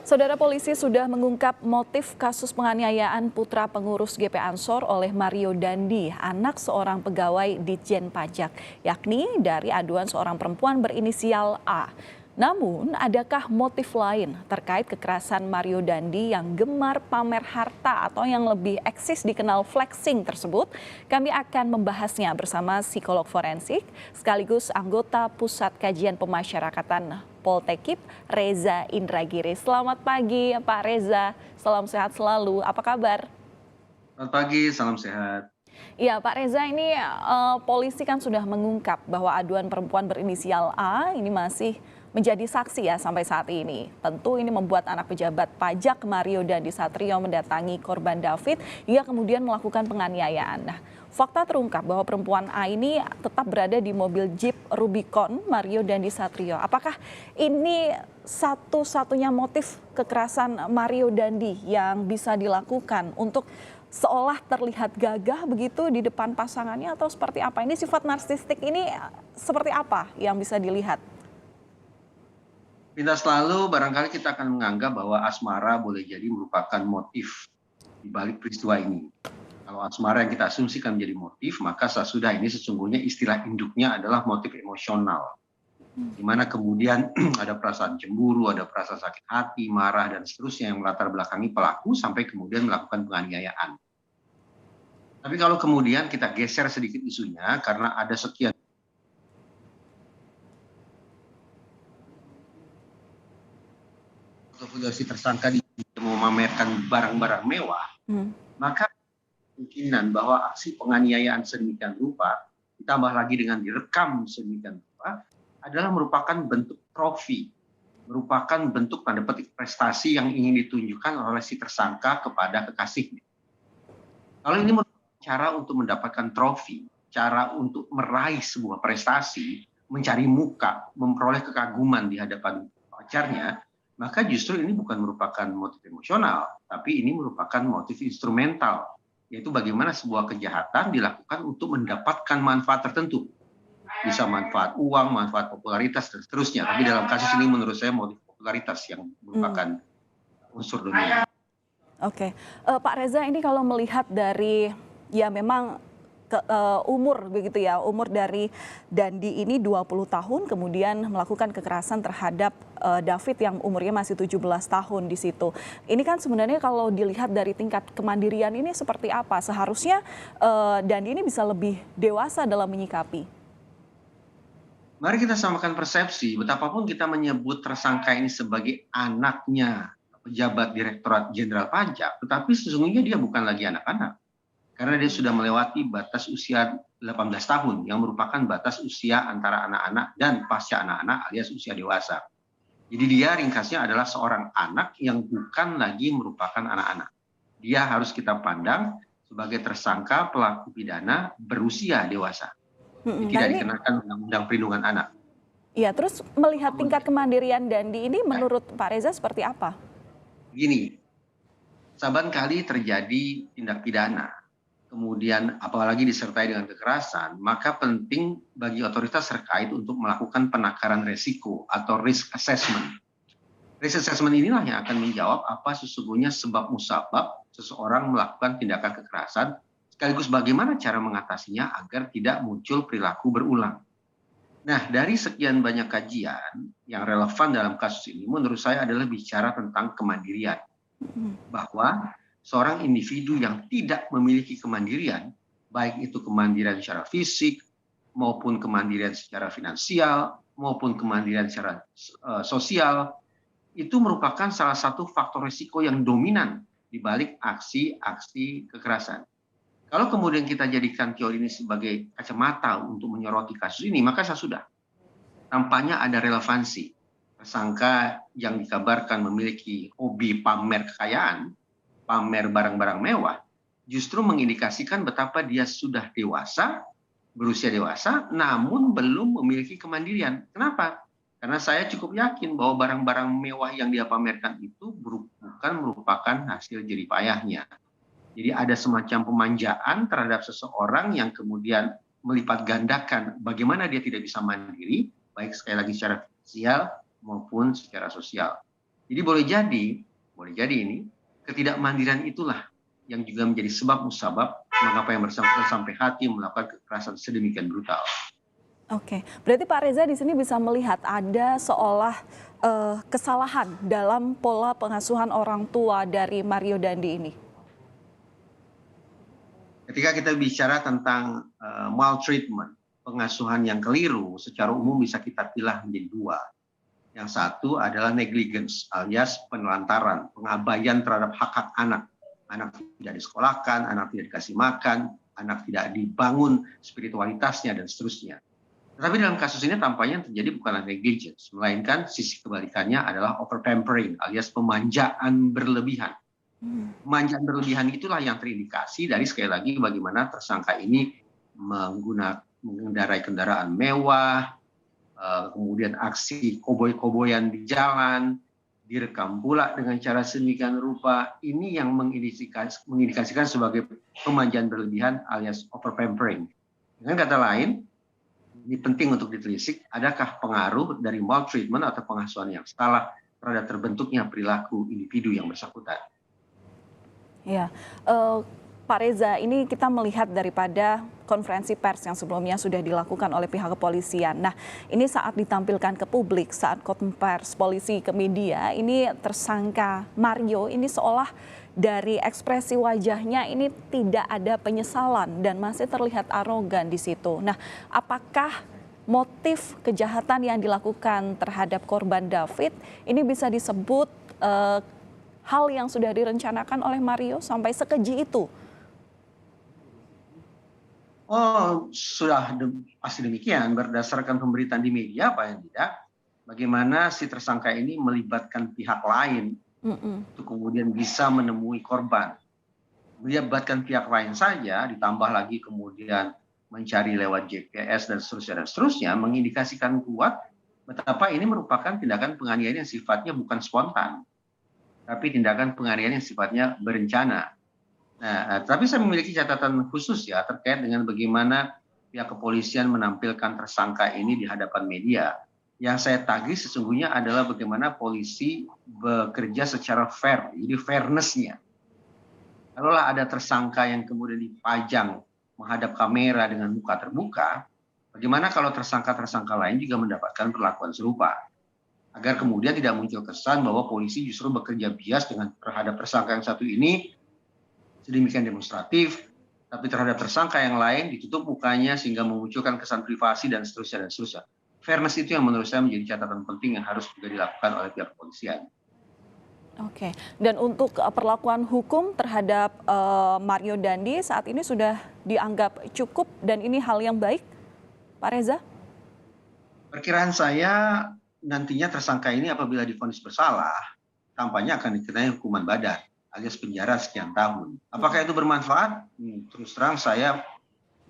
Saudara polisi sudah mengungkap motif kasus penganiayaan putra pengurus GP Ansor oleh Mario Dandi, anak seorang pegawai Ditjen Pajak, yakni dari aduan seorang perempuan berinisial A. Namun, adakah motif lain terkait kekerasan Mario Dandi yang gemar pamer harta atau yang lebih eksis dikenal flexing tersebut? Kami akan membahasnya bersama psikolog forensik sekaligus anggota Pusat Kajian Pemasyarakatan Poltekip, Reza Indragiri. Selamat pagi Pak Reza, salam sehat selalu. Apa kabar? Selamat pagi, salam sehat. Iya Pak Reza, ini polisi kan sudah mengungkap bahwa aduan perempuan berinisial A ini masih menjadi saksi ya sampai saat ini. Tentu ini membuat anak pejabat pajak Mario Dandi Satrio mendatangi korban David hingga kemudian melakukan penganiayaan. Nah, fakta terungkap bahwa perempuan A ini tetap berada di mobil Jeep Rubicon Mario Dandi Satrio. Apakah ini satu-satunya motif kekerasan Mario Dandi yang bisa dilakukan untuk seolah terlihat gagah begitu di depan pasangannya atau seperti apa? Ini sifat narsistik ini seperti apa yang bisa dilihat? Pintas selalu barangkali kita akan menganggap bahwa asmara boleh jadi merupakan motif di balik peristiwa ini. Kalau asmara yang kita asumsikan menjadi motif, maka sesudah ini sesungguhnya istilah induknya adalah motif emosional. Di mana kemudian ada perasaan cemburu, ada perasaan sakit hati, marah, dan seterusnya yang melatar belakangi pelaku sampai kemudian melakukan penganiayaan. Tapi kalau kemudian kita geser sedikit isunya, karena ada sekian si tersangka memamerkan barang-barang mewah, maka kemungkinan bahwa aksi penganiayaan sedemikian rupa, ditambah lagi dengan direkam sedemikian rupa, adalah merupakan bentuk trofi, merupakan bentuk tanda petik prestasi yang ingin ditunjukkan oleh si tersangka kepada kekasihnya. Kalau ini merupakan cara untuk mendapatkan trofi, cara untuk meraih sebuah prestasi, mencari muka, memperoleh kekaguman di hadapan pacarnya, maka justru ini bukan merupakan motif emosional, tapi ini merupakan motif instrumental, yaitu bagaimana sebuah kejahatan dilakukan untuk mendapatkan manfaat tertentu. Bisa manfaat uang, manfaat popularitas, dan seterusnya. Tapi dalam kasus ini menurut saya motif popularitas yang merupakan unsur dominan. Oke, Pak Reza, ini kalau melihat dari ya memang umur begitu ya, umur dari Dandi ini 20 tahun kemudian melakukan kekerasan terhadap David yang umurnya masih 17 tahun di situ. Ini kan sebenarnya kalau dilihat dari tingkat kemandirian ini seperti apa? Seharusnya Dandi ini bisa lebih dewasa dalam menyikapi. Mari kita samakan persepsi, betapapun kita menyebut tersangka ini sebagai anaknya pejabat Direktorat Jenderal Pajak, tetapi sesungguhnya dia bukan lagi anak-anak. Karena dia sudah melewati batas usia 18 tahun, yang merupakan batas usia antara anak-anak dan pasca anak-anak alias usia dewasa. Jadi dia ringkasnya adalah seorang anak yang bukan lagi merupakan anak-anak. Dia harus kita pandang sebagai tersangka pelaku pidana berusia dewasa. Nah Tidak ini, dikenakan Undang-Undang Perlindungan Anak. ya terus melihat tingkat kemandirian Dandi ini menurut Pak Reza seperti apa? Begini, saban kali terjadi tindak pidana, kemudian apalagi disertai dengan kekerasan, maka penting bagi otoritas terkait untuk melakukan penakaran resiko atau risk assessment. Risk assessment inilah yang akan menjawab apa sesungguhnya sebab musabab seseorang melakukan tindakan kekerasan, sekaligus bagaimana cara mengatasinya agar tidak muncul perilaku berulang. Nah, dari sekian banyak kajian yang relevan dalam kasus ini, menurut saya adalah bicara tentang kemandirian. Bahwa seorang individu yang tidak memiliki kemandirian, baik itu kemandirian secara fisik, maupun kemandirian secara finansial, maupun kemandirian secara sosial, itu merupakan salah satu faktor risiko yang dominan di balik aksi-aksi kekerasan. Kalau kemudian kita jadikan teori ini sebagai kacamata untuk menyoroti kasus ini, maka sudah tampaknya ada relevansi. Tersangka yang dikabarkan memiliki hobi pamer kekayaan, pamer barang-barang mewah, justru mengindikasikan betapa dia sudah dewasa, berusia dewasa, namun belum memiliki kemandirian. Kenapa? Karena saya cukup yakin bahwa barang-barang mewah yang dia pamerkan itu bukan merupakan hasil jerih payahnya. Jadi ada semacam pemanjaan terhadap seseorang yang kemudian melipat gandakan bagaimana dia tidak bisa mandiri, baik sekali lagi secara finansial maupun secara sosial. Jadi boleh jadi ini ketidakmandirian itulah yang juga menjadi sebab musabab mengapa yang bersangkutan sampai hati melakukan kekerasan sedemikian brutal. Oke, berarti Pak Reza di sini bisa melihat ada seolah kesalahan dalam pola pengasuhan orang tua dari Mario Dandi ini. Ketika kita bicara tentang maltreatment, pengasuhan yang keliru, secara umum bisa kita pilah menjadi dua. Yang satu adalah negligence alias penelantaran, pengabaian terhadap hak-hak anak. Anak tidak disekolahkan, anak tidak dikasih makan, anak tidak dibangun spiritualitasnya, dan seterusnya. Tetapi dalam kasus ini tampaknya terjadi bukanlah negligence, melainkan sisi kebalikannya adalah overpampering alias pemanjaan berlebihan. Pemanjaan berlebihan itulah yang terindikasi dari sekali lagi bagaimana tersangka ini mengendarai kendaraan mewah, kemudian aksi koboi-koboyan di jalan, direkam pula dengan cara sedemikian rupa. Ini yang mengindikasikan sebagai pemanjaan berlebihan alias overpampering. Dengan kata lain, ini penting untuk ditelisik, adakah pengaruh dari maltreatment atau pengasuhan yang salah terhadap terbentuknya perilaku individu yang bersangkutan. Ya, Pak Reza, ini kita melihat daripada konferensi pers yang sebelumnya sudah dilakukan oleh pihak kepolisian. Nah, ini saat ditampilkan ke publik, saat konferensi polisi ke media, ini tersangka Mario ini seolah dari ekspresi wajahnya ini tidak ada penyesalan dan masih terlihat arogan di situ. Nah, apakah motif kejahatan yang dilakukan terhadap korban David ini bisa disebut hal yang sudah direncanakan oleh Mario sampai sekeji itu? Oh, sudah pasti demikian. Berdasarkan pemberitaan di media, paling tidak, bagaimana si tersangka ini melibatkan pihak lain untuk kemudian bisa menemui korban. Melibatkan pihak lain saja, ditambah lagi kemudian mencari lewat GPS dan seterusnya, mengindikasikan kuat betapa ini merupakan tindakan penganiayaan yang sifatnya bukan spontan, tapi tindakan penganiayaan yang sifatnya berencana. Nah, tapi saya memiliki catatan khusus ya terkait dengan bagaimana pihak kepolisian menampilkan tersangka ini di hadapan media. Yang saya tagih sesungguhnya adalah bagaimana polisi bekerja secara fair, jadi fairness-nya. Kalaulah ada tersangka yang kemudian dipajang menghadap kamera dengan muka terbuka, bagaimana kalau tersangka-tersangka lain juga mendapatkan perlakuan serupa? Agar kemudian tidak muncul kesan bahwa polisi justru bekerja bias terhadap tersangka yang satu ini sedemikian demonstratif, tapi terhadap tersangka yang lain ditutup mukanya sehingga memunculkan kesan privasi dan seterusnya dan seterusnya. Fairness itu yang menurut saya menjadi catatan penting yang harus juga dilakukan oleh pihak kepolisian. Oke, dan untuk perlakuan hukum terhadap Mario Dandi saat ini sudah dianggap cukup dan ini hal yang baik, Pak Reza? Perkiraan saya nantinya tersangka ini apabila divonis bersalah, tampaknya akan dikenai hukuman badan alias penjara sekian tahun. Apakah itu bermanfaat? Terus terang saya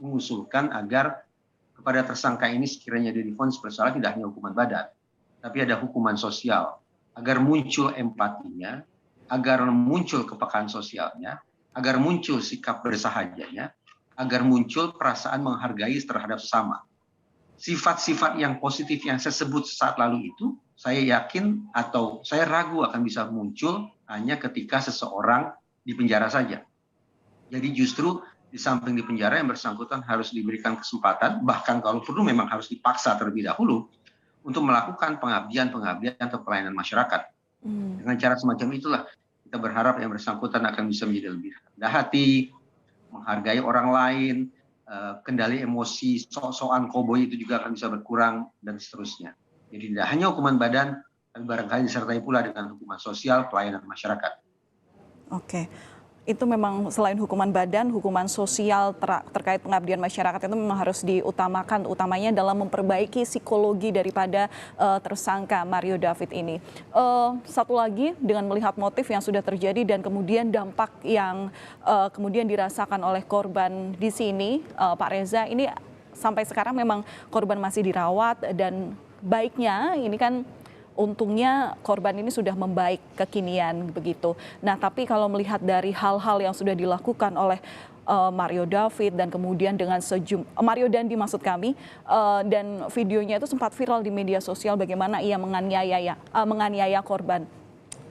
mengusulkan agar kepada tersangka ini sekiranya dia divonis bersalah tidak hanya hukuman badan, tapi ada hukuman sosial, agar muncul empatinya, agar muncul kepekaan sosialnya, agar muncul sikap bersahajanya, agar muncul perasaan menghargai terhadap sesama. Sifat-sifat yang positif yang saya sebut saat lalu itu, saya yakin atau saya ragu akan bisa muncul hanya ketika seseorang di penjara saja. Jadi justru di samping di penjara yang bersangkutan harus diberikan kesempatan, bahkan kalau perlu memang harus dipaksa terlebih dahulu untuk melakukan pengabdian atau pelayanan masyarakat. Dengan cara semacam itulah kita berharap yang bersangkutan akan bisa menjadi lebih rendah hati, menghargai orang lain, kendali emosi, sok-sokan koboi itu juga akan bisa berkurang dan seterusnya. Jadi tidak hanya hukuman badan, tapi barangkali disertai pula dengan hukuman sosial, pelayanan masyarakat. Oke. Itu memang selain hukuman badan, hukuman sosial terkait pengabdian masyarakat itu memang harus diutamakan, utamanya dalam memperbaiki psikologi daripada tersangka Mario David ini. Satu lagi, dengan melihat motif yang sudah terjadi dan kemudian dampak yang kemudian dirasakan oleh korban di sini, Pak Reza, ini sampai sekarang memang korban masih dirawat dan baiknya ini kan untungnya korban ini sudah membaik kekinian begitu. Nah, tapi kalau melihat dari hal-hal yang sudah dilakukan oleh Mario David dan kemudian dengan Mario Dandi maksud kami, dan videonya itu sempat viral di media sosial bagaimana ia menganiaya korban.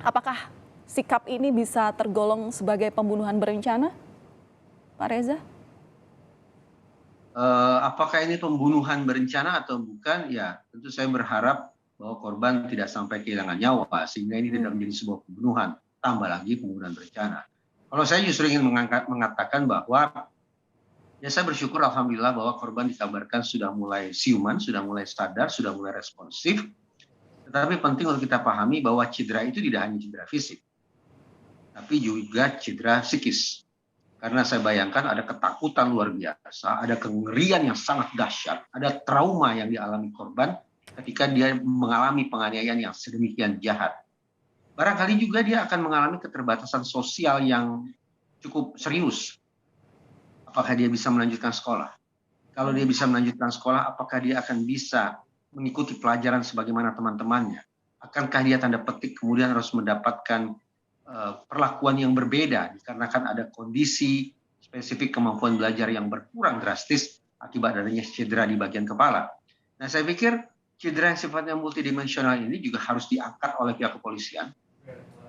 Apakah sikap ini bisa tergolong sebagai pembunuhan berencana, Pak Reza? Apakah ini pembunuhan berencana atau bukan? Ya, tentu saya berharap bahwa korban tidak sampai kehilangan nyawa sehingga ini tidak menjadi sebuah pembunuhan, tambah lagi pembunuhan berencana. Kalau saya justru ingin mengatakan bahwa ya saya bersyukur alhamdulillah bahwa korban dikabarkan sudah mulai siuman, sudah mulai sadar, sudah mulai responsif. Tetapi penting untuk kita pahami bahwa cedera itu tidak hanya cedera fisik, tapi juga cedera psikis. Karena saya bayangkan ada ketakutan luar biasa, ada kengerian yang sangat dahsyat, ada trauma yang dialami korban ketika dia mengalami penganiayaan yang sedemikian jahat. Barangkali juga dia akan mengalami keterbatasan sosial yang cukup serius. Apakah dia bisa melanjutkan sekolah? Kalau dia bisa melanjutkan sekolah, apakah dia akan bisa mengikuti pelajaran sebagaimana teman-temannya? Akankah dia tanda petik kemudian harus mendapatkan perlakuan yang berbeda dikarenakan ada kondisi spesifik kemampuan belajar yang berkurang drastis akibat adanya cedera di bagian kepala. Nah, saya pikir cedera yang sifatnya multidimensional ini juga harus diangkat oleh pihak kepolisian,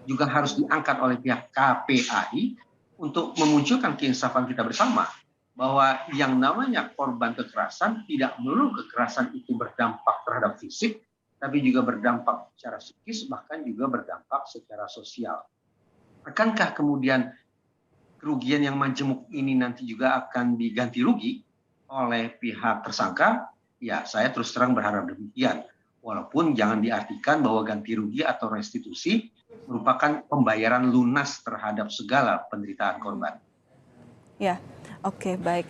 juga harus diangkat oleh pihak KPAI untuk memunculkan keinsafan kita bersama bahwa yang namanya korban kekerasan tidak melulu kekerasan itu berdampak terhadap fisik, tapi juga berdampak secara psikis, bahkan juga berdampak secara sosial. Akankah kemudian kerugian yang majemuk ini nanti juga akan diganti rugi oleh pihak tersangka? Ya, saya terus terang berharap demikian. Walaupun jangan diartikan bahwa ganti rugi atau restitusi merupakan pembayaran lunas terhadap segala penderitaan korban. Ya, oke, baik.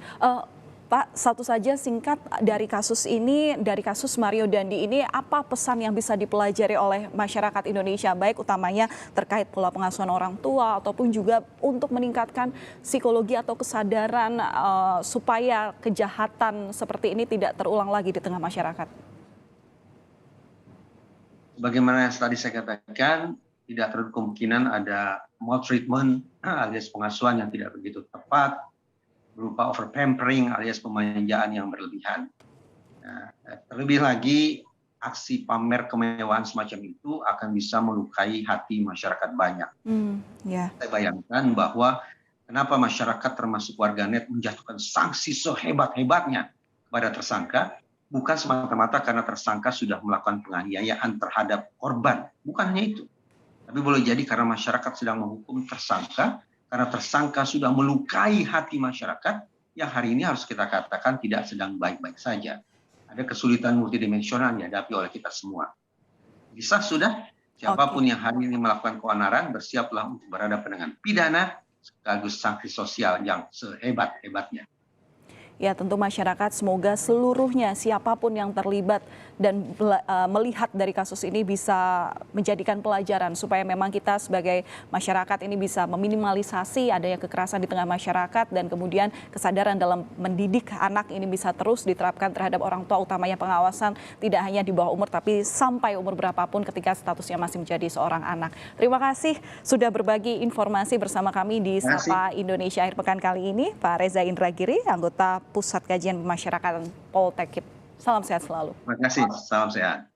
Pak, satu saja singkat dari kasus ini, dari kasus Mario Dandi ini, apa pesan yang bisa dipelajari oleh masyarakat Indonesia, baik utamanya terkait pola pengasuhan orang tua ataupun juga untuk meningkatkan psikologi atau kesadaran supaya kejahatan seperti ini tidak terulang lagi di tengah masyarakat? Sebagaimana yang tadi saya katakan, tidak terlalu kemungkinan ada maltreatment alias pengasuhan yang tidak begitu tepat, berupa over pampering alias pemanjaan yang berlebihan. Nah, terlebih lagi aksi pamer kemewahan semacam itu akan bisa melukai hati masyarakat banyak. Saya bayangkan bahwa kenapa masyarakat termasuk warganet menjatuhkan sanksi sehebat-hebatnya kepada tersangka, bukan semata-mata karena tersangka sudah melakukan penganiayaan terhadap korban, bukan hanya itu. Tapi boleh jadi karena masyarakat sedang menghukum tersangka, karena tersangka sudah melukai hati masyarakat yang hari ini harus kita katakan tidak sedang baik-baik saja. Ada kesulitan multidimensional yang dihadapi oleh kita semua. Bisa sudah, siapapun yang hari ini melakukan keonaran, bersiaplah untuk berhadapan dengan pidana sekaligus sanksi sosial yang sehebat-hebatnya. Ya, tentu masyarakat semoga seluruhnya siapapun yang terlibat dan melihat dari kasus ini bisa menjadikan pelajaran supaya memang kita sebagai masyarakat ini bisa meminimalisasi adanya kekerasan di tengah masyarakat dan kemudian kesadaran dalam mendidik anak ini bisa terus diterapkan terhadap orang tua, utamanya pengawasan tidak hanya di bawah umur tapi sampai umur berapapun ketika statusnya masih menjadi seorang anak. Terima kasih sudah berbagi informasi bersama kami di Sapa Indonesia akhir pekan kali ini, Pak Reza Indragiri, anggota Pusat Kajian Pemasyarakatan Poltekkip. Salam sehat selalu. Terima kasih, salam sehat.